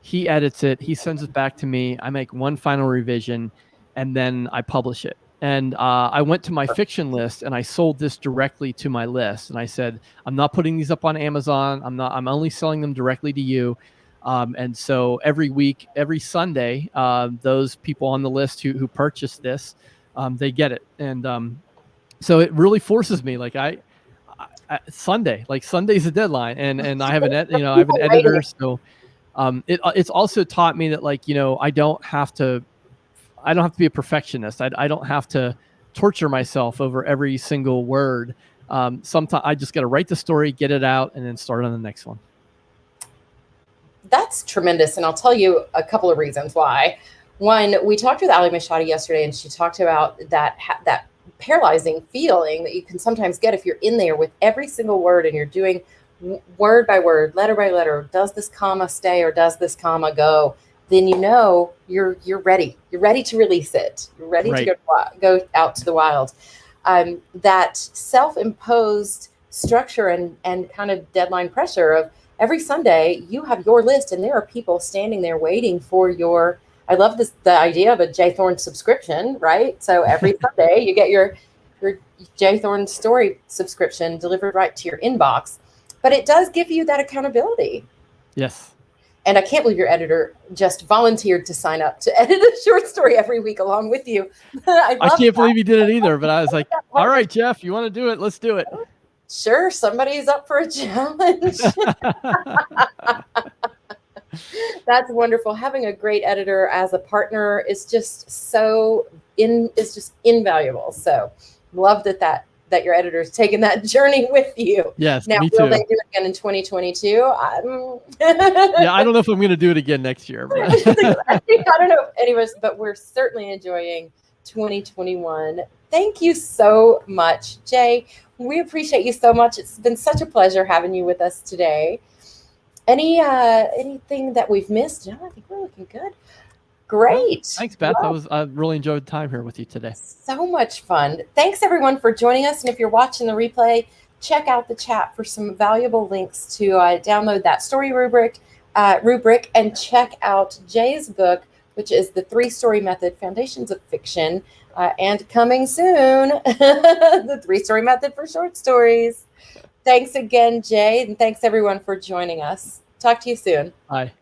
He edits it. He sends it back to me. I make one final revision, and then I publish it. And I went to my fiction list, and I sold this directly to my list. And I said, I'm not putting these up on Amazon. I'm only selling them directly to you. And so every week, every Sunday, those people on the list who purchase this, they get it. And so it really forces me. Like Sunday's the deadline, and I have an editor. So it's also taught me that, I don't have to be a perfectionist. I don't have to torture myself over every single word. Sometimes I just got to write the story, get it out, and then start on the next one. That's tremendous. And I'll tell you a couple of reasons why. One, we talked with Ali Mashadi yesterday, and she talked about that paralyzing feeling that you can sometimes get if you're in there with every single word and you're doing word by word, letter by letter. Does this comma stay or does this comma go? Then you're ready. You're ready to release it. You're ready to go out to the wild. That self-imposed structure and kind of deadline pressure of every Sunday you have your list, and there are people standing there waiting for your. I love the idea of a J Thorn subscription, right? So every Sunday you get your J Thorn story subscription delivered right to your inbox. But it does give you that accountability. Yes. And I can't believe your editor just volunteered to sign up to edit a short story every week along with you. I can't believe he did it either, but I was like, all right, Jeff, you want to do it? Let's do it. Sure. Somebody's up for a challenge. That's wonderful. Having a great editor as a partner is just invaluable. So love that that your editor's taken that journey with you. Yes, now, me will too. they do it again in 2022? Yeah, I don't know if I'm going to do it again next year. But. I don't know. Anyways, but we're certainly enjoying 2021. Thank you so much, Jay. We appreciate you so much. It's been such a pleasure having you with us today. Anything that we've missed? No, I think we're looking good. Great. Thanks, Beth. I really enjoyed the time here with you today. So much fun. Thanks, everyone, for joining us. And if you're watching the replay, check out the chat for some valuable links to download that story rubric and check out Jay's book, which is The 3-Story Method, Foundations of Fiction, and coming soon, The 3-Story Method for Short Stories. Thanks again, Jay, and thanks, everyone, for joining us. Talk to you soon. Bye.